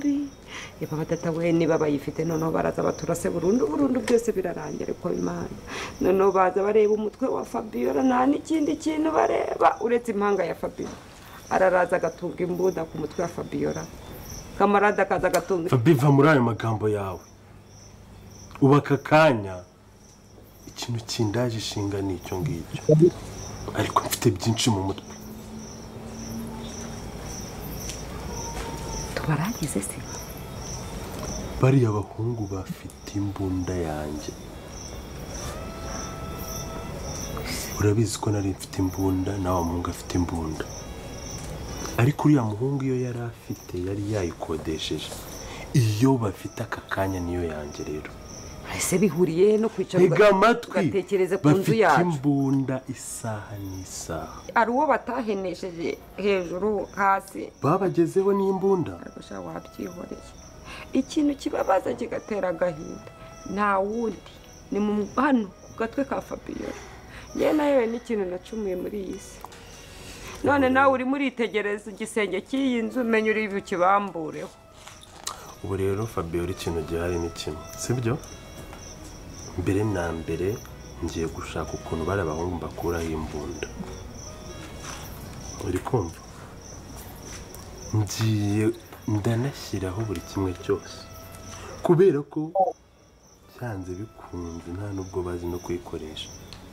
bombi baba data we niba bayifite noneho baraza baturase burundu byose birarangira ko Imana noneho baza bareba umutwe wa Fabiola nta n'ikindi kintu bareba uretse impanga ya Fabiola araraza gatunga imbunda ku mutwe wa Fabiola kamarada kaza gatunga Fabiva muri ayo magambo yawe ubaka kanya ikintu kindaje ishinga n'icyo ngicyo ariko mfite byinshi mu mutwe tubaragize se bari abahungu bafite imbunda yanjye urabizi ko nari mfite imbunda nawe muhungu afite imbunda ariko uriya muhungu iyo yari afite yari yayikodesheje iyo bafite aka kanya niyo yanjye rero ese bihuriye no kwicara ugatekereza ku nzu yacu bafite imbunda isaha n'isaha ari uwo batahenesheje hejuru hasi babagezeho n'imbunda ariko wabyihoreye ikintu kibabaza kigatera agahinda nta wundi ni mu hano ku gatwe ka Fabiola ye nayo n'ikintu nacumuye muri iyi si none nawe uri muritegereza igisenge cy'iyi nzu menye uri bukibambureho ubu rero Fabiola ikintu gihari ni kimwe sibyo mbere na mbere ngiye gushaka ukuntu bari abahungu bakuraho imbunda uri kumva ngiye ndanashyiraho buri kimwe cyose kubera ko byanze bikunze nta nubwo bazi no kuyikoresha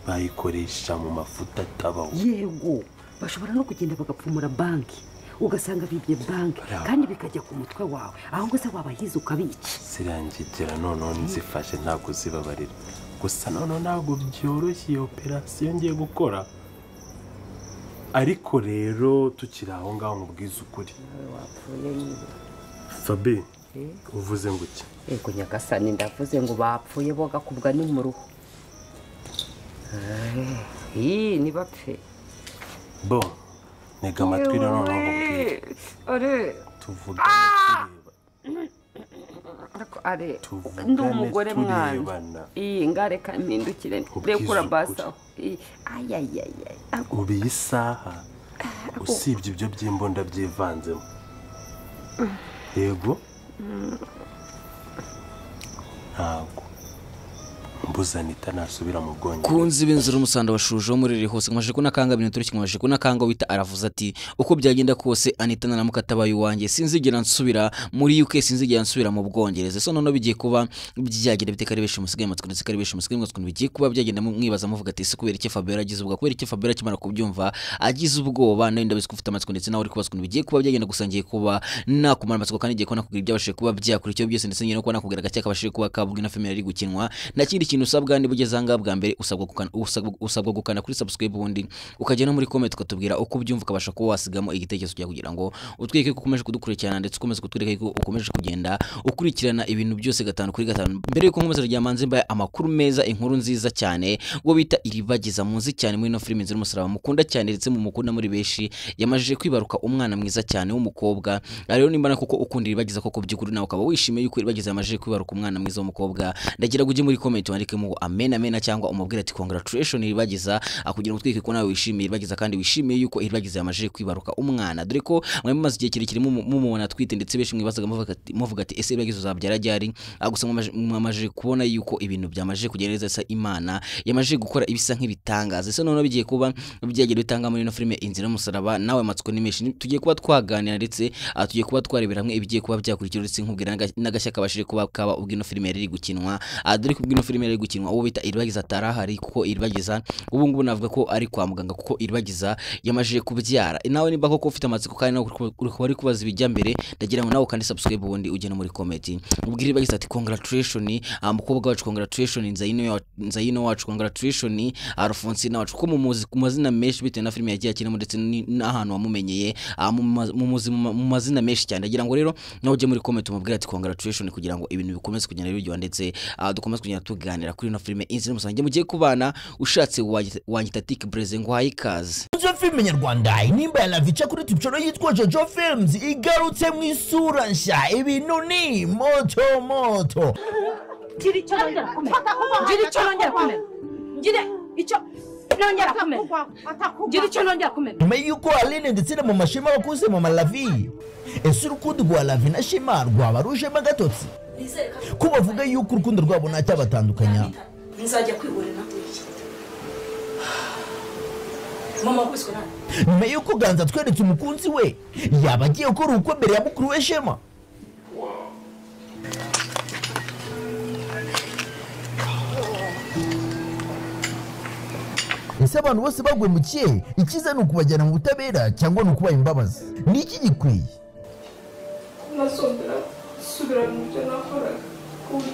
bayikoresha mu mafuta atabaho yego bashobora no kugenda bagapfumura banki ugasanga bibye banki kandi bikajya ku mutwe wawe ahubwo se wabahize ukabica sirangigera noneho nzifashe ntabwo zibabarira gusa noneho ntabwo byoroshye iyo operasiyo ngiye gukora ariko rero tukiri aho ngaho mubwiza ukuri Fabi uvuze ngo iki yego nyagasani ndavuze ngo bapfuye boga kubwa ni mu ruhu ni bapfe bo nega amatwi rero noneho mubwire are tuvuga are ndi umugore mwana ngareka mpindukire rekura basa ayayayay ubu iyi saha usibye ibyo by'imbunda byivanzemo yego ntabwo mbuzanita nasubira mu bwongereza kunzi b'inzira umusanda washuje muri riri hose nkaje kunakanga bintu turi kimwaje kunakanga wita aravuze ati uko byagenda kose Anita na mukatabaye wanjye sinzigera nsubira muri UK sinzigera nsubira mu bwongereza so none bigiye kuba byagenda bitekaribesha umusigaye matwe ndetse karibesha umusigaye matwe bigiye kuba byagenda mwibaza muvuga ati se kubera iki Fabiola agize ubwo kubera iki Fabiola kimara kubyumva agize ubwoba nari ndabizi ko ufite amatsiko ndetse nawe uri kubazwa bigiye kuba byagenda gusangiye kuba nakumara amatsiko kandi giye ko nakugira ibyabashije kuba byakurikiye byose ndetse nyine ko nakubwira gake kabashije kuba kabugina family ari gukinwa na kindi kintu usabwa ni bugezanga bwa mbere usabwa gukana kuri subscribe ubundi ukagena muri comment ukatubwira uko byumva kabasha ko wasigamo igitekerezo cyo kugira ngo utwike ko ukomeje kudukurikirana ndetse ukomeze kutwereka ko ukomeje kugenda ukurikirana ibintu byose gatanu kuri gatanu mbere yuko nkomeza ryamanze mbaye amakuru meza inkuru nziza cyane ngo bita iribagiza muzi cyane muri no filime nzira umusaraba mukunda cyane ndetse mu mukunda muri beshi yamajije kwibaruka umwana mwiza cyane w'umukobwa rero nimba kuko ukunda iribagiza koko by'ukuri nawe ukaba wishimiye yuko iribagiza yamajije kwibaruka umwana mwiza w'umukobwa ndagira guje muri comment wandike mu amen cyangwa umubwire ati congratulations iribagiza akugira umutwike ko nawe wishimiye iribagiza kandi wishimiye yuko iribagiza yamajije kwibaruka umwana dore ko mwe mumaze igihe kirekire mumubona twite ndetse beshi mwibazaga muvuga ati ese iribagiza uzabyara ryari gusa mwamajije kubona yuko ibintu byamajije kugereza sa Imana yamajije gukora ibisa nk'ibitangaza ese none bigiye kuba byagera bitanga muri no filime inzira y'umusaraba nawe matsiko nimeshi tugiye kuba twaganira ndetse tugiye kuba twarebera hamwe ibigiye kuba byakurikira ndetse nkubwira n'agashya kabashije kuba kaba ubwino filime yari gukinwa dore ko ubwino filime yari gukinwa uwo bita iribagiza atarahari kuko iribagiza ubu ngubu navuga ko ari kwa muganga kuko iribagiza yamajije kubyara nawe niba koko ufite amatsiko kandi uri kubaza ibijya mbere ndagira ngo nawe kandi subscribe ubundi ugene muri comment ubwire iribagiza ati congratulations mukobwa wacu congratulations nzayino wacu congratulations Alphonsine wacu ko mu mazina menshi bitewe na filime yagiye akinamo ndetse n'ahantu wamumenyeye mu mazina menshi cyane ndagira ngo rero nawe uje muri comment umubwire ati congratulations kugira ngo ibintu bikomeze kugenda biryoha ndetse dukomeze kugenda tuganira kuri no filime inzira musange mugiye kubana ushatse wanyitatique Breze ngo hayikaze Jojo Film Nyarwanda inimba ya Lavicha kuri tubicoro yitwa Jojo Films igarutse mu isura nshya ibintu ni moto Giri icyo nongera kumenya nongera kumena gira icyo nongera kumena nyuma y'uko Aline ndetse na Mama Shema bakuze Mama Lavi ese urukundo rwa Lavi na Shema rwaba rujemo agatotsi ko bavuga y'uko urukundo rwabo ntacyabatandukanya nzajya kwihorera mama kwiswe nani nyuma y'uko Ganza tweretse umukunzi we yaba agiye gukora ubukwe mbere ya mukuru we Shema ese abantu bose bagwe mu kiye ikiza ni ukubajyana mu butabera cyangwa ni ukubaha imbabazi ni iki gikwiye nasondera subira mu byo nakoraga kuri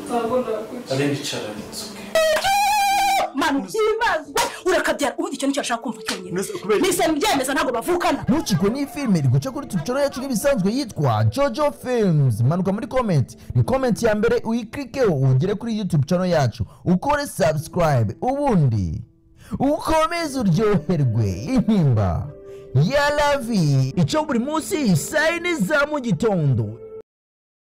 ntabwo nakwica aricara nitsuke manu ibazwa urakabyara ubundi icyo nicyo ashaka kumva cyonyine nise mbyemeza ntabwo bavukana ntukikwe n'iyi filime iri guca kuri tucoro yacu nk'ibisanzwe yitwa Jojo Films manuka muri comment ni comment ya mbere uyiklikeho ugere kuri YouTube channel yacu ukore subscribe ubundi ukomeze uryoherwe intimba ya Lavi icyo buri munsi saa 4 za mu gitondo.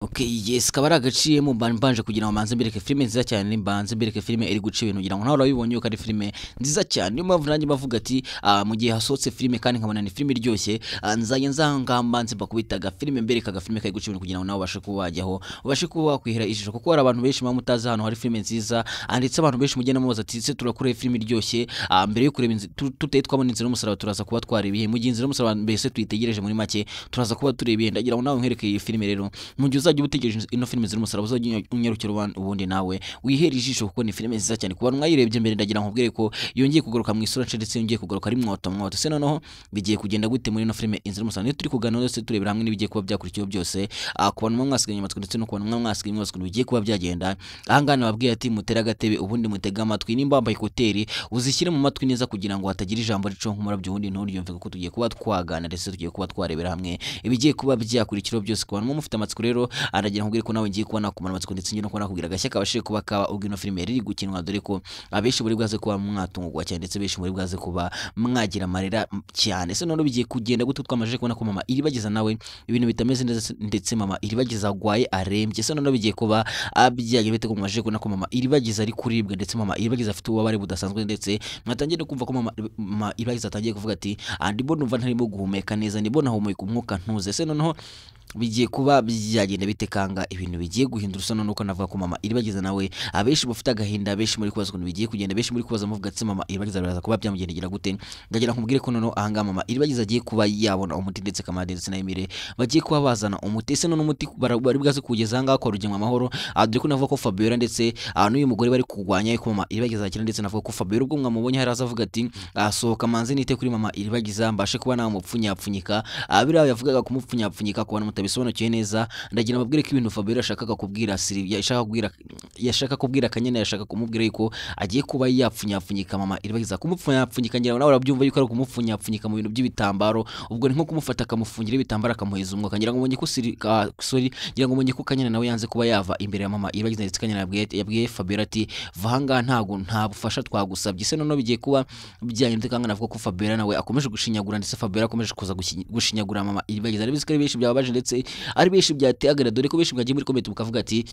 Okay, yes, kabari agaciyemo mbanje kugira ngo manze mbireke filime nziza cyane mbanze mbireke filime iri guca ibintu kugira ngo nawe urabibonye yuko ari filime nziza cyane niyo mpamvu nanjye bavuga ati mu gihe hasohotse filime kandi nkabona ni filime iryoshye nzanye nzangamba nze bakubitaga filime mberekaga filime kari guca ibintu kugira ngo nawe ubashe kuba wajyaho ubashe kuba wakwihera ijisho kuko hari abantu benshi mutazi hano hari filime nziza ndetse abantu benshi mugenda mubaza ati se turakora filime iryoshye mbere yo kureba tuteye twabona inzira y'umusaraba turaza kuba twarebiye mu gihe inzira y'umusaraba mbese tuyitegereje muri make turaza kuba turebiye ndagira ngo nawe nkwereke iyi filime rero mu gihe uzajya ubutegereje ino filime ziri umusaraba uzajya unyarukira ubundi nawe wihera ijisho kuko ni filime nziza cyane ku bantu mwayirebye mbere ndagira ngo nkubwire ko yongeye kugaruka mu isura nce ndetse yongeye kugaruka ari mwoto se noneho bigiye kugenda gute muri ino filime inzira y'umusaraba niyo turi kuganira ndetse turebera hamwe n'ibigiye kuba byakurikiyeho byose ku bantu mwasigaye amatwi ndetse no ku bantu mwasigaye mwasigaye bigiye kuba byagenda ahangana babwiye ati mutera agatebe ubundi mutega amatwi nimba wambaye koteri uzishyire mu matwi neza kugira ngo hatagira ijambo rico nk'umurabyo ubundi nturyumve kuko tugiye kuba twagana ndetse tugiye kuba twarebera hamwe ibigiye kuba byakurikiyeho byose ku bantu mufite amatsiko rero aragira nkubwire ko nawe ngiye kubona ku amatsiko ndetse ngiye no kubona kugira agashya kabashe kuba kaba ubwo ino filime riri gukinwa dore ko abenshi muri bwaze kuba mwatungurwa cyane ndetse benshi muri bwaze kuba mwagira amarira cyane se none bigiye kugenda gute twamaje kubona ko mama iribagiza nawe ibintu bitameze neza ndetse mama iribagiza agwaye arembye se none bigiye kuba abyaje bite ko mwaje kubona ko mama iribagiza ari kuribwa ndetse mama iribagiza afite ububabare budasanzwe ndetse mwatangiye no kumva ko mama iribagiza atangiye kuvuga ati ndimo numva ntarimo guhumeka neza ndimo nahumeka umwuka ntuze se noneho bigiye kuba byagenda bitekanga ibintu bigiye guhindura usa nuko navuga ko mama iribagiza nawe abenshi bafite agahinda abenshi muri kubaza ukuntu bigiye kugenda abenshi muri kubaza muvuga ati mama iribagiza biraza kuba byamugendera gute ndagira nkubwire ko noneho ahanga mama iribagiza agiye kuba yabona umuti ndetse kamade ndetse na Emire bagiye kuba bazana umuti se none umuti bari bwaze kugeza hanga kwa rugenwa amahoro dore ko navuga ko Fabiola ndetse n'uyu mugore bari kugwanya ko mama iribagiza akira ndetse navuga ko Fabiola ubwo mwamubonye hari azavuga ati sohoka manze nite kuri mama iribagiza mbashe kuba nawe mupfunyapfunyika biriya yavugaga kumupfunyapfunyika kubona mutabisobanukiye neza ndagira babwire ko ibintu Fabiola yashakaga kubwira Sylvia yashaka kubwira Kanyana yashaka kumubwira yuko agiye kuba yapfunyapfunyika mama iribagiza kumupfunyapfunyika ngira nawe urabyumva yuko ari kumupfunyapfunyika mu bintu by'ibitambaro ubwo ni nko kumufata akamufungira ibitambaro akamuheza umwuka ngira ngo umenye ko ngira ngo umenye ko Kanyana nawe yanze kuba yava imbere ya mama iribagiza ndetse Kanyana yabwiye Fabiola ati vanga nta bufasha twagusabye se none bigiye kuba bijyanye ndetse Kanyana avuga ko Fabiola nawe akomeje gushinyagura ndetse Fabiola akomeje kuza gushinyagura mama iribagiza ari bizikari benshi byababaje ndetse ari benshi byateyagara dore ko benshi mwagiye muri comment mukavuga ati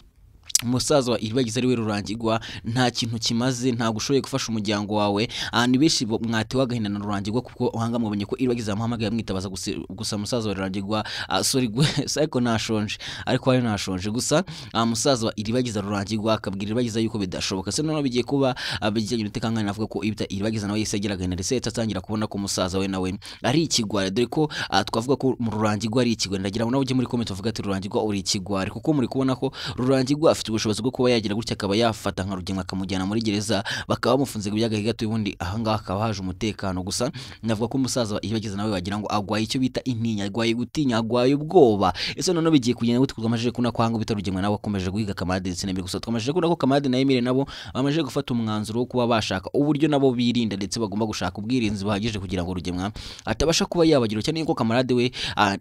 umusaza wa iribagiza ari we Rurangirwa nta kintu kimaze nta gushoboye gufasha umuryango wawe ni benshi mwatewe agahinda na Rurangirwa kuko uhanga mwabonye ko iribagiza yamuhamagaye amwitabaza gusa musaza wa Rurangirwa sorry cyko nashonje ariko ari nashonje gusa musaza wa iribagiza Rurangirwa akabwira iribagiza yuko bidashoboka se none bigiye kuba bijyanye n'utekangana navuga ko ibita iribagiza nawe yisegera agahinda ndetse atatangira kubona ko musaza we nawe ari ikigwari dore ko twavuga ko mu Rurangirwa ari ikigwari ndagira ngo nawe ujye muri comment uvuga ati Rurangirwa uri ikigwari kuko muri kubona ko Rurangirwa afite ubushobozi bwo kuba yagira gutya akaba yafata nka rugenga akamujyana muri gereza bakaba bamufunze byagahe gato ubundi ahanga akaba haje umutekano gusa navuga ko umusaza iribagiza nawe wagira ngo agwaye icyo bita intinya agwaye gutinya agwaye ubwoba ese none bigiye kugenda gute twamaje kuna kwanga bita rugenga nawe akomeje guhiga Kamade ndetse n'Emire gusa twamaje kuna ko Kamade na Emire nabo bamaje gufata umwanzuro wo kuba bashaka uburyo nabo birinda ndetse bagomba gushaka ubwirinzi bahagije kugira ngo rugemwa atabasha kuba yabagira cyane ko Kamarade we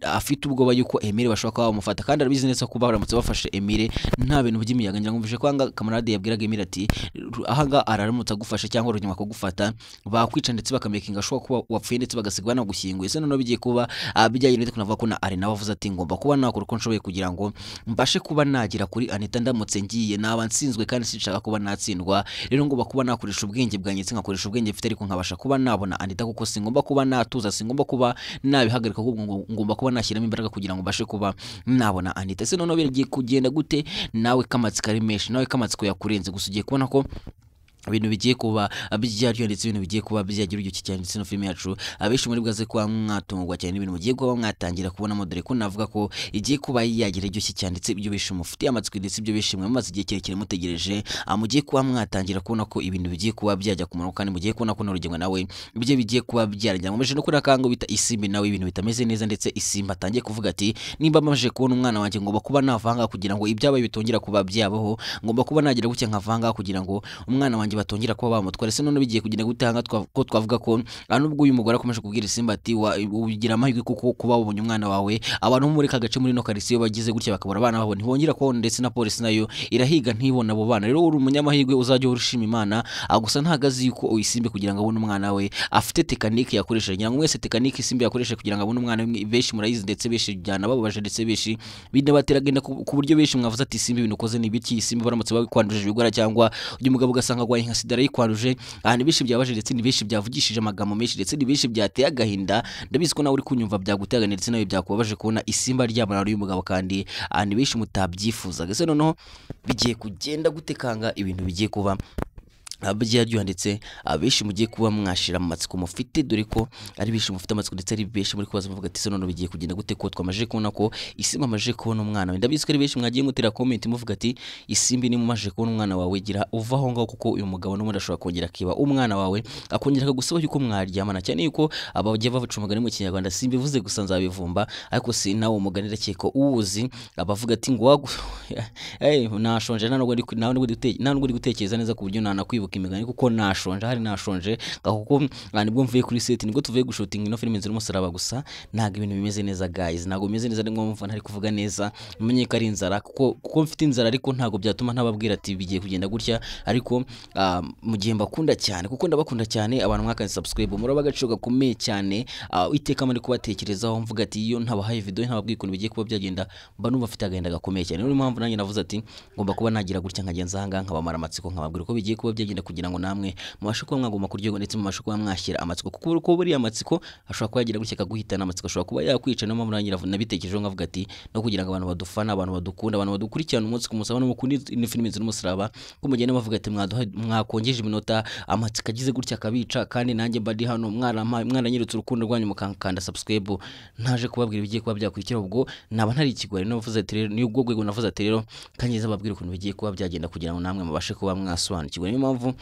afite ubwoba yuko Emire bashaka kuba bamufata kandi arabizi neza kuba baramutse bafashe Emire nta bintu n'umuyaga ngira ngo mvije kwanga kamarade yabwiraga Emile ati ahanga araramutsa gufasha cyangwa runyuma kugufata bakwica ndetse bakamekinga ashobora kuba wapfuye ndetse bagasigwa no gushyinguye se none bigiye kuba bijyanye ndetse kunavuga ko na ari nawe avuze ati ngomba kuba nakora uko nshoboye kugira ngo mbashe kuba nagira kuri Anita ndamutse ngiye naba nsinzwe kandi sinshaka kuba natsindwa rero ngomba kuba nakoresha ubwenge bwanjye nkakoresha ubwenge mfite ariko nkabasha kuba nabona Anita kuko singomba kuba natuza singomba kuba nabihagarika ahubwo ngomba kuba nashyiramo imbaraga kugira ngo mbashe kuba nabona Anita se none bigiye kugenda gute nawe kamatsiko ari menshi nawe kamatsiko yakurenze gusa ugiye kubona ko ibintu bigiye kuba bijyaryo ndetse ibintu bigiye kuba byagira uryo cyane ndetse no film yacu abeshi muri bwaze kwa mwatungwa cyane ibintu mugiye kuba mwatangira kubona modere ko navuga ko igiye kuba yagira iryo cyane ndetse ibyo bishi mufite amatsiko ndetse ibyo bishimwe maze igihe kirekire mutegereje mugiye kuba mwatangira kubona ko ibintu bigiye kuba byajya ku murongo kandi mugiye kubona ko n'urugendo nawe ibyo bigiye kuba byarajya mumeje no kuri akango bita Isimbi nawe ibintu bitameze neza ndetse Isimbi atangiye kuvuga ati nimba maje kubona umwana wanjye ngomba kuba navanga kugira ngo ibyabaye bitongera kuba byabaho ngomba kuba nagira gucya nkavanga kugira ngo umwana wanjye batongera kuba bamutwara se none bigiye kugenda gutanga ko twavuga ko nubwo uyu mugore akomeje kubwira Isimbi ati ugira amahirwe kuko kuba ubonye umwana wawe abantu muri kagace muri no karisiyo bagize gutya bakabura abana babo ntibongera ko ndetse na polisi nayo irahiga ntibona abo bana rero uri umunyamahirwe uzajya urushima Imana gusa ntagazi yuko Isimbi kugira ngo abone umwana we afite tekanike yakoresheje ngira ngo mwese tekanike Isimbi yakoresheje kugira ngo abone umwana we beshi murayizi ndetse beshi byana babaje ndetse beshi bidabateragenda ku buryo beshi mwavuze ati Isimbi ibintu koze ni biki Isimbi baramutse bakwanduje ibigora cyangwa uyu mugabo ugasanga gwaye nka sida yikwanduje ni bishi byabaje ndetse ni bishi byavugishije amagambo menshi ndetse ni bishi byateye agahinda ndabizi ko nawe uri kunyumva byagutega ndetse nawe byakubabaje kubona Isimbi aryamana n'uyu mugabo kandi ni bishi mutabyifuzaga se noneho bigiye kugenda gutekanga ibintu bigiye kuba abajya ndetse abeshi mugiye kuba mwashira mu matsiko mufite dore ko ari bishi mufite amatsiko ndetse ari beshi muri kubaza muvuga ati se none bigiye kugenda gute ko twamaje kubona ko Isimbi amaje kubona umwana we ndabizi ko ari beshi mwagiye mutera comment muvuga ati Isimbi ni mumaje kubona umwana wawe gira uvaho ngaho kuko uyu mugabo n'umuntu ashobora kongera kiba umwana wawe akongera akagusaba yuko mwaryamana cyane yuko abajya bavacumagana mu Kinyarwanda Simbi vuze gusa nzabivumba ariko si nawe umuganira cyeko uwuzi abavuga ati ngo nashonje ntabwo ndi gutekereza neza ku buryo nanakwibuka imigani kuko nashonje hari nashonje kuko nibwo mvuye kuri set nibwo tuvuye gushutinga ino film nzira umusaraba gusa ntago ibintu bimeze neza guys ntago bimeze neza ngo mva ntari kuvuga neza umenye ko ari inzara kuko mfite inzara ariko ntago byatuma ntababwira ati bigiye kugenda gutya ariko mu gihe mbakunda cyane kuko ndabakunda cyane abantu mwaka subscribe muri abagaciro gakomeye cyane iteka muri kubatekerezaho mvuga ati iyo ntabahaye video ntababwiye ukuntu bigiye kuba byagenda mba numva afite agahinda gakomeye cyane niyo mpamvu nanjye navuze ati ngomba kuba nagira gutya nkagenza hanga nkabamara amatsiko nkababwira ko bigiye kuba byagenda kugira ngo namwe mubashe kuba mwagomba kuryoga ndetse mubashe kuba mwashyira amatsiko kuko uko buri amatsiko ashobora kuba yagira gutya kaguhitana amatsiko ashobora kuba yakwica no murangira nabitekereje ngavuga ati no kugira ngo abantu badufana abantu badukunda abantu badukurikirana umunsi ku musaba no mukunda ni film nzira umusaraba ko mugende bavuga ati mwakongeje iminota amatsiko agize gutya kabica kandi nanjye badi hano mwana nyirutse urukundo rwanyu mukankanda subscribe ntaje kubabwira bigiye kuba byakurikira ubwo naba ntari ikigwari no vuze ati rero ni ubwo gwego navuze ati rero kanyeza babwira ukuntu bigiye kuba byagenda kugira ngo namwe mubashe kuba mwasobanukirwa niyo mpamvu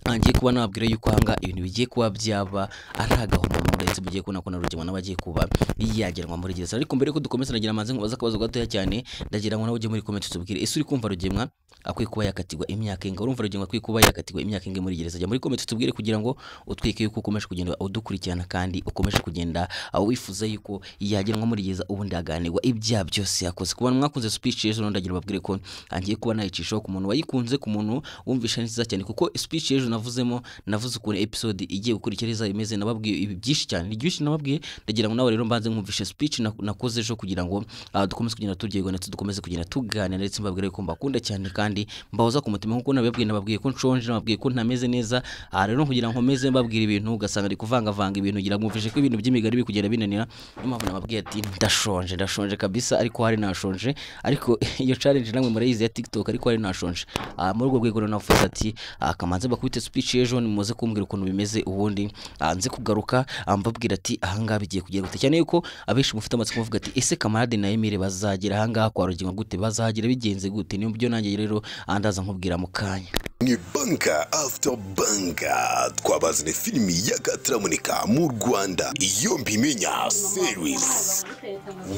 ngiye kuba nababwira yuko hanga ibintu bigiye kuba byaba ari agahombo ndetse bigiye kubona ko narugema n'abagiye kuba yageranwa muri gereza ariko mbere ko dukomeza nagira amaze nkubaza akabazo gatoya cyane ndagira ngo nawe ujye muri comment tubwire ese uri kumva rugemwa akwiye kuba yakatirwa imyaka inga urumva rugemwa akwiye kuba yakatirwa imyaka inga muri gereza jya muri comment tubwire kugira ngo utwike yuko ukomeje kugenda udukurikirana kandi ukomeje kugenda wifuza yuko yageranwa muri gereza ubundi aganirwa ibya byose yakoze kuba mwakunze speech ejo ndagira babwire ko ngiye kuba nayicishaho ku muntu wayikunze ku muntu wumvisha nziza cyane kuko speech ejo navuze ukuntu episode igiye gukurikiriza imeze nababwiye ibi byinshi cyane byinshi nababwiye ndagira ngo nawe rero mbanze nkumvishe speech nakoze ejo kugira ngo dukomeze kugenda turyego ndetse dukomeze kugenda tuganira ndetse mbabwire ko mbakunda cyane kandi mbahoza ku mutima nkuko nababwiye ko nshonje nababwiye ko ntameze neza rero kugira ngo meze mbabwira ibintu ugasanga ari kuvanga ibintu ngira mwumvishe ko ibintu by'imigari bikugenda binanira impamvu nababwiye ati ndashonje kabisa ariko hari nashonje ariko iyo challenge namwe murayizi ya TikTok ariko hari nashonje muri urwo rwego navuze ati kamanze bakubite speech ejo nimuze kumbwira ukuntu bimeze ubundi nze kugaruka mbabwira ati ahangaha bigiye kugera gute cyane yuko abeshi mufite amatsiko bavuga ati ese Kamarade na Emile bazagira ahangaha kwa rugingo gute bazagira bigenze gute niyo byo nanjye rero andaza nkubwira mu kanya ni banka after banka twabazane filimi y'akataramunika mu Rwanda iyo mbimenya series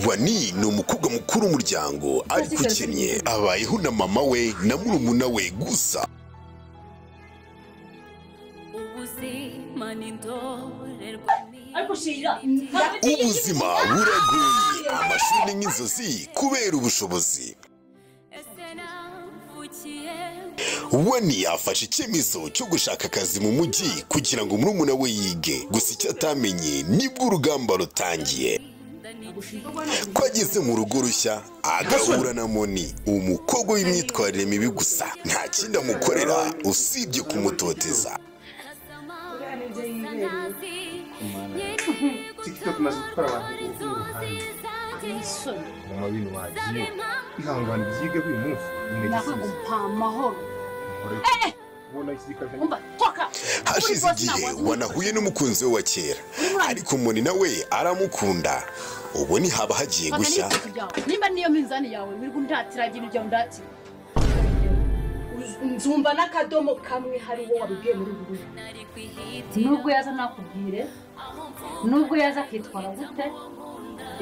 Wani ni umukobwa mukuru w'umuryango ariko ukennye abayeho na mama we na murumuna we gusa ubuzima buragoye amashuri n'inzozi kubera ubushobozi Wani yafashe icyemezo cyo gushaka akazi mu mujyi kugira ngo murumuna we yige, gusa icyo atamenye nibwo urugamba rutangiye. Ko ageze mu rugo rushya agahura na Moni, umukobwa w'imyitwarire mibi gusa nta kindi amukorera usibye kumutoteza. Hashize igihe wanahuye n'umukunzi we wa kera, ariko Moni nawe aramukunda. Ubu ni haba hagiye gushya. Nimba niyo minzani yawe wirirwa undatiragira ibyo ndatira, nzumva n'akadomo kamwe hari wo wabibwiye muri ubu buryo. Nubwo yaza nakubwire, nubwo yaza akitwara gute,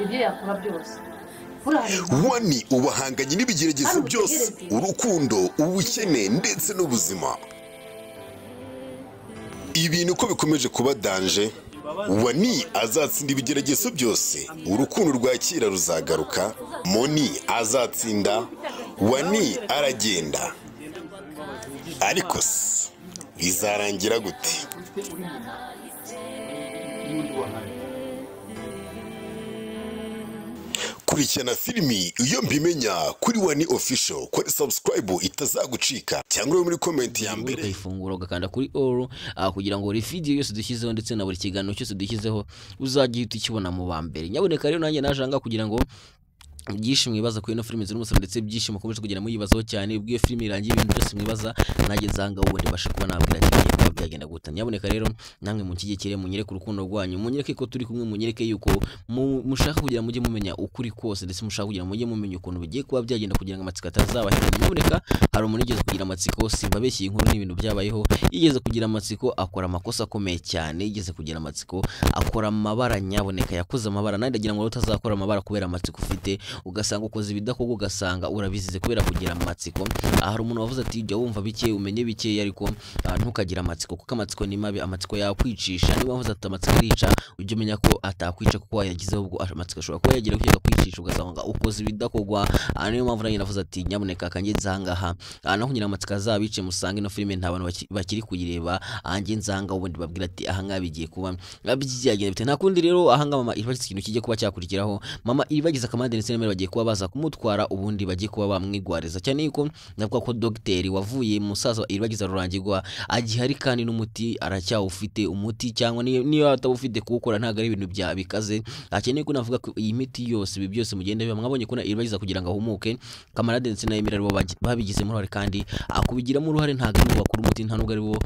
ibyo yakora byose. Wani ubahanganye n'ibigeragezo byose, urukundo, ubukene ndetse n'ubuzima. Ibintu ko bikomeje kuba danje, Wani azatsinda ibigeragezo byose, urukundo rwakira ruzagaruka, Moni azatsinda, Wani aragenda. Ariko se bizarangira gute? Kurikirana filimi iyo mbimenya kuri Wani Official, kuri subscribe itazagucika, cyangwa muri comment ya mbere ukayifungura ugakanda kuri all kugira ngo buri video yose dushyizeho ndetse na buri kiganiro cyose dushyizeho uzajye ukibona mu ba mbere. Nyaboneka rero nanjye najanga kugira ngo byinshi mwibaza kuri ino filime z'umusoro ndetse byinshi mukomeje kugira muyibazaho cyane, ubwo iyo filime irangiye ibintu byose mwibaza nanjye nzanga ubundi bashe kuba nabwira cyane byagenda gute. Nyaboneka rero namwe mu kigekere munyereke urukundo rwanyu, munyereke ko turi kumwe, munyereke yuko mushaka kugira mujye mumenya ukuri kose ndetse mushaka kugira mujye mumenya ukuntu bigiye kuba byagenda kugira ngo amatsiko atazabahera. Nyaboneka hari umuntu yigeze kugira amatsiko, simbabeshye inkuru n'ibintu byabayeho, yigeze kugira amatsiko akora amakosa akomeye cyane, yigeze kugira amatsiko akora amabara. Nyaboneka yakoze amabara, nandi ndagira ngo utazakora amabara kubera amatsiko ufite, ugasanga ukoze ibidakorwa, ugasanga urabizize kubera kugira amatsiko. Hari umuntu wavuze ati jya wumva bike umenye bike, ariko ntukagira amatsiko kuko amatsiko ni mabi, amatsiko yakwicisha. Niba wavuze ati amatsiko arica, ujye umenya ko atakwica kuko yagizeho ubwo amatsiko ashobora kuba yagira kujya kwicisha, ugasanga ukoze ibidakorwa. Niyo mpamvu nanjye navuze ati nyaboneka akanjye nzangaha naho nyina amatsiko azabice, musange no filime nta bantu bakiri kuyireba, anjye nzanga ubundi babwira ati aha ngaha bigiye kuba byagenda bite. Nta kundi rero aha ngaha mama iribagize ikintu kijye kuba cyakurikiraho, mama iribagize akamande ndetse bagiye kuba baza kumutwara, ubundi bagiye kuba bamwigwariza cyane yuko navuga ko dogiteri wavuye musaza iribagiza rurangirwa agihari kandi n'umuti aracyawufite. Umuti cyangwa niyo atabufite kuwukora ntago ari ibintu bya bikaze, akeneye ko navuga ko iyi miti yose ibi byose mugenda biba mwabonye ko iribagiza kugira ngo ahumuke, kamarade ndetse na Emira bo babigizemo uruhare, kandi akubigiramo uruhare ntago ari bakuru umuti, nta nubwo ari bo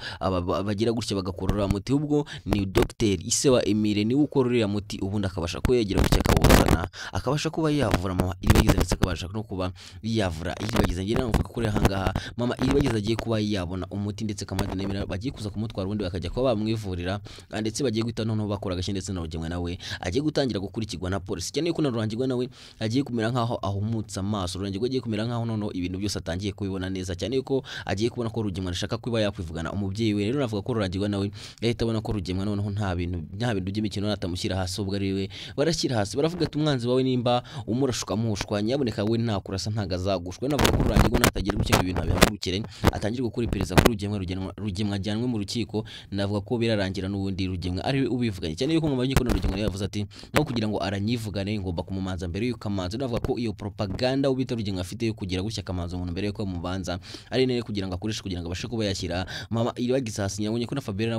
bagira gutya bagakorora umuti, ubwo ni dogiteri ise wa Emire niwe ukororera muti, ubundi akabasha kwegera gutya akawuzana, akabasha kuba yavura mama iribagiza ndetse akabasha no kuba yavura iribagiza. Ngira ngo kuri ahangaha mama iribagiza agiye kuba yabona umuti ndetse kamarade na Emira bagiye kuza kumutwara, ubundi bakajya kuba bamwivurira ndetse bagiye guhita noneho bakora agashyi ndetse na Rugemwe nawe agiye gutangira gukurikirwa na polisi. Cyane yuko na Rurangirwa nawe agiye kumera nkaho ahumutse amaso, Rurangirwa agiye kumera nkaho noneho ibintu byose atangiye kubibona neza, cyane yuko agiye kubona ko Rugemwe ashaka kuba yakwivugana umubyeyi we. Rero navuga ko Rurangirwa nawe yahita abona ko Rugemwe noneho nta bintu by'imikino natamushyira hasi, ubwo ari we barashyira hasi, baravuga ati umwanzi wawe nimba umurashuka mushwa, nyaboneka we ntakurasa ntago azagushwa. Navuga ko Rurangirwa natagira gukira ibintu abihagurukire, atangira gukora iperereza kuri Rugemwe ajyanwe mu rukiko. Navuga ko birarangira n'ubundi Rugemwe ari ubivuganye, cyane yuko mu ko Rugemwe yavuze ati naho kugira ngo aranyivugane ngomba kumumanza mbere yuko amanza. Navuga ko iyo propaganda ubita Rugemwe afite yo kugira gutya akamanza umuntu mbere yuko mubanza ari nene kugira ngo akoreshe kugira ngo abashe kuba yashyira mama iribagiza hasi. Nyabonye ko na Fabien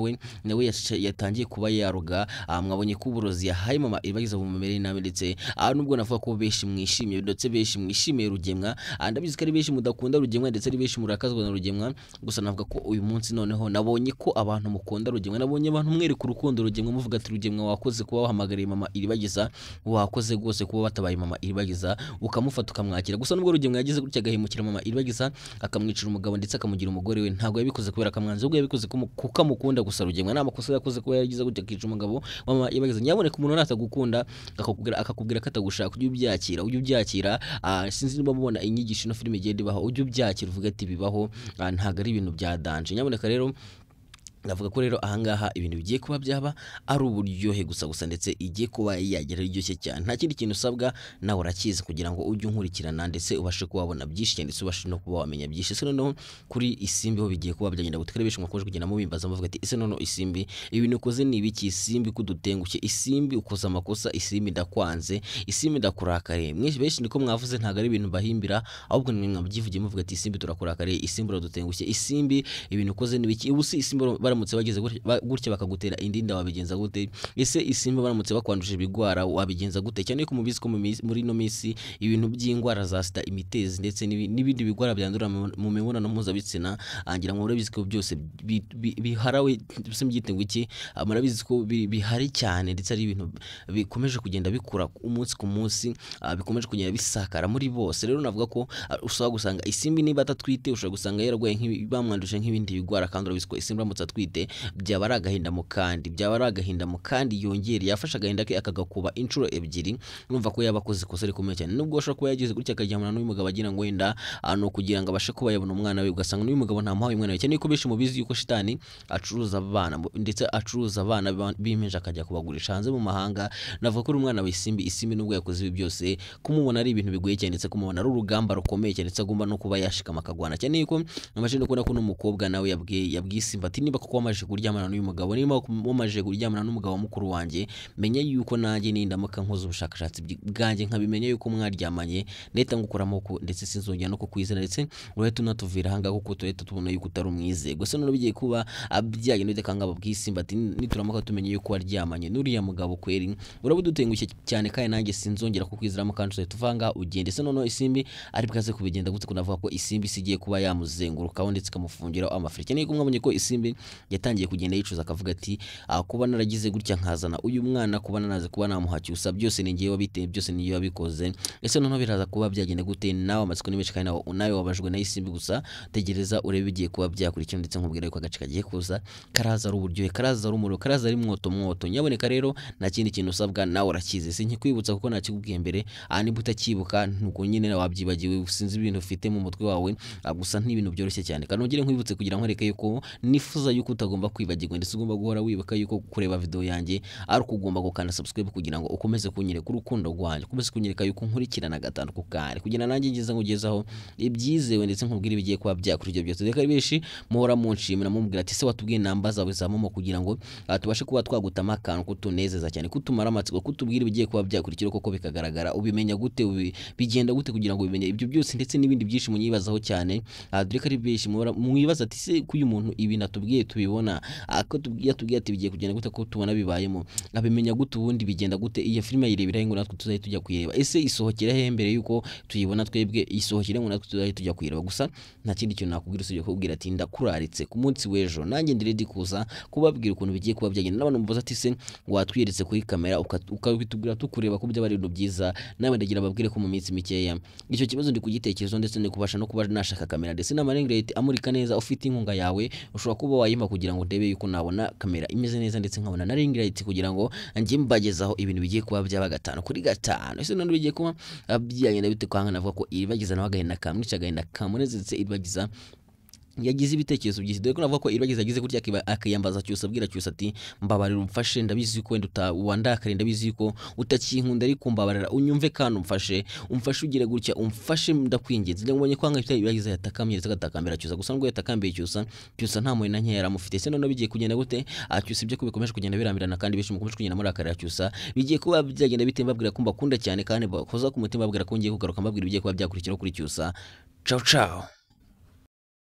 nawe yatangiye kuba yaruga, mwabonye ko uburozi yahaye mama iribagiza bumumere nabi, ndetse nubwo navuga ko benshi mwishimiye ndetse benshi mwishimiye Rugemwe, ndabizi ko ari benshi mudakunda Rugemwe ndetse ari benshi murakazwa na Rugemwe, gusa navuga ko uyu munsi noneho nabonye ko abantu mukunda Rugemwe, nabonye abantu mwereka urukundo Rugemwe, muvuga ati Rugemwe wakoze kuba wahamagariye mama iribagiza, wakoze rwose kuba batabaye mama iribagiza ukamufata ukamwakira. Gusa nubwo Rugemwe yagize gutya agahemukira mama iribagiza akamwicira umugabo ndetse akamugira umugore we, ntago yabikoze kubera akamwanza, ubwo yabikoze kuko amukunda. Gusa Rugemwe nta makosa yakoze kuba yagize gutya akica umugabo mama iribagiza. Nyaboneka umuntu natagukunda akakubwira ko atagushaka, ujye ubyakira. Sinzi niba mubona inyigisho no filime igenda ibaho, ujye ubyakira uvuga ati bibaho, ntago ari ibintu bya danje. Nyaboneka rero Navuga ko rero ahangaha ibintu bigiye kuba byaba ari uburyohe gusa ndetse igiye kuba yagera iryoshye cyane. Nta kindi kintu usabwa nawe urakizi kugira ngo ujye unkurikirana ndetse ubashe kuba wabona byinshi ndetse ubashe no kuba wamenya byinshi. Ese noneho kuri Isimbi ho bigiye kuba byagenda gutekere benshi mwakoje kugenda mubimbaza muvuga ati ese noneho Isimbi ibintu ukoze ni ibiki? Isimbi kudutengushye, Isimbi ukoza amakosa, Isimbi ndakwanze, Isimbi ndakurakariye. Mwese benshi niko mwavuze, ntago ari ibintu bahimbira ahubwo ni mwabyivugiye muvuga ati Isimbi turakurakariye, Isimbi uradutengushye, Isimbi ibintu ukoze ni ibiki? Ubu si Isimbi baramutse bageze gutya bakagutera indinda wabigenza gute? Ese Isimbi baramutse bakwanduje ibigwara wabigenza gute? Cyane ko mubizi ko muri no misi ibintu by'ingwara za sida, imitezi ndetse n'ibindi bigwara byandura mu mibonano mpuzabitsina angira ngo murabizi ko byose biharawe byose mbyitengo iki, murabizi ko bihari cyane ndetse ari ibintu bikomeje kugenda bikura umunsi ku munsi, bikomeje kugenda bisakara muri bose. Rero navuga ko ushobora gusanga Isimbi niba atatwite ushobora gusanga yararwaye bamwanduje nk'ibindi bigwara, kandi urabizi ko Isimbi aramutse atwite byaba ari agahinda mu kandi yongera yafasha agahinda ke akagakuba inshuro ebyiri. Numva ko yabakoze ikosa rikomeye cyane, nubwo ashobora kuba yagize gutya akaryamana n'uyu mugabo agira ngo wenda no kugira ngo abashe kuba yabona umwana we, ugasanga n'uyu mugabo nta muhaye umwana we. Cyane ko benshi mubizi yuko shitani acuruza abana ndetse acuruza abana bimeje akajya kubagurisha hanze mu mahanga. Navuga ko umwana wa Isimbi nubwo yakoze ibi byose kumubona ari ibintu bigoye cyane ndetse kumubona ari urugamba rukomeye cyane ndetse agomba no kuba yashikama akagwana. Cyane yuko amaje no kubona ko n'umukobwa nawe yabwiye Isimbi ati niba kuko wamaje kuryamana n'uyu mugabo, niba wamaje kuryamana n'umugabo mukuru wanjye, menya yuko nanjye nindamuka nkoze ubushakashatsi bwanjye nkabimenya yuko mwaryamanye neta ngukuramo ko ndetse sinzongera no kukwizera ndetse urahita unatuvira hanga kuko turahita tubona yuko utari umwize. Gusa none bigiye kuba byagenda bidekanga babwisimba ati nituramuka tumenye yuko waryamanye n'uriya mugabo kweri urabudutengushye cyane kandi nanjye sinzongera kukwizeramo kandi tuvanga ugende. Se none Isimbi ari bwaze kubigenda gute? Kunavuga ko Isimbi sigiye kuba yamuzengurukaho ndetse kamufungira amafrike. Cyane ko mwabonye ko Isimbi yatangiye kugenda yicuza akavuga ati kuba naragize gutya nkazana uyu mwana, kuba nanaze kuba namuhacyusa byose ni ngiye wabiteye, byose ni ngiye wabikoze. Ese noneho biraza kuba byagenda gute? Nawe amatsiko ni menshi kandi nawe wabajwe na Isimbi. Gusa tegereza urebe bigiye kuba byakurikira ndetse nkubwira yuko agace kagiye kuza karaza ari uburyohe, karaza ari umuriro, karaza ari mwoto. Nyaboneka rero nta kindi kintu usabwa nawe urakize, sinkikwibutsa kuko nakikubwiye mbere. Niba utakibuka nuko nyine wabyibagiwe, sinzi ibintu ufite mu mutwe wawe, gusa n'ibintu byoroshye cyane. Kanongere nkwibutse kugira ngo reke yuko nifuza yuko utagomba kwibagirwa ndetse ugomba guhora wibuka yuko kureba video yanjye ari ukugomba gukanda subscribe kugira ngo ukomeze kunyereka urukundo rwanjye, ukomeze kunyereka yuko nkurikirana gatanu ku kare kugira nanjye ngeza ngugezaho ibyizewe ndetse nkubwira ibigiye kuba byakuri ibyo byose. Reka benshi muhora munshimira mumubwira ati se watubwiye namba zawe za momo kugira ngo tubashe kuba twagutama akantu kutunezeza cyane, kutumara amatsiko, kutubwira ibigiye kuba byakurikira koko bikagaragara. Ubimenya gute? Bigenda gute kugira ngo ubimenye ibyo byose ndetse n'ibindi byinshi munyibazaho cyane. Dore ko ari benshi mwibaza ati se kuyu muntu ibi natubwiye tubibona ko yatubwiye ati bigiye kugenda gute ko tubona bibayemo, abimenya gute? Ubundi bigenda gute? Iyo filime yirebera ngo natwe tuzaye tujya kuyireba. Ese isohokera he mbere yuko tuyibona twebwe? Isohokere ngo natwe tuzaye tujya kuyireba. Gusa nta kindi kintu nakubwira usibye kubwira ati ndakuraritse ku munsi w'ejo nanjye ndi ready kuza kubabwira ukuntu bigiye kuba byagenda. N'abantu mubaza ati se watwiyeretse kuri kamera ukabitubwira tukureba ko byaba ari ibintu byiza, nawe ndagira babwire ko mu minsi mikeya icyo kibazo ndi kugitekerezo ndetse ndi kubasha no kuba nashaka kamera ndetse n'amarengrate amurika neza. Ufite inkunga yawe ushobora kuba wayimpa kugira ngo ndebe yuko nabona kamera imeze neza ndetse nkabona na ringrate kugira ngo njye mbagezaho ibintu bigiye kuba byaba 5 kuri 5. Ese none bigiye kuba byagenda bite? Kwanga navuga ko iribagiza nawe agahinda kamwica, agahinda kamunezetse iribagiza yagize ibitekerezo byinshi. Dore ko navuga ko iribagiza yagize gutya akiyambaza cyose abwira cyose ati mbabarira umfashe, ndabizi ko wenda wandakare, ndabizi ko utakinkunda ariko mbabarira unyumve kandi umfashe ugire gutya umfashe ndakwinginze. Ndabonye kwanga iribagiza yatakamye ndetse agatakambira cyose. Gusa ngo yatakambiye cyose nta moyo na nke yaramufite. Se none bigiye kugenda gute? Cyose ibyo kubikomeje kugenda birambirana kandi benshi mukomeje kugenda muri akarira cyose bigiye kuba byagenda bite? Mbabwira ko mbakunda cyane kandi bakoza ku mutima, babwira ko ngiye kugaruka mbabwira bigiye kuba byakurikira kuri cyose. Ciao ciao.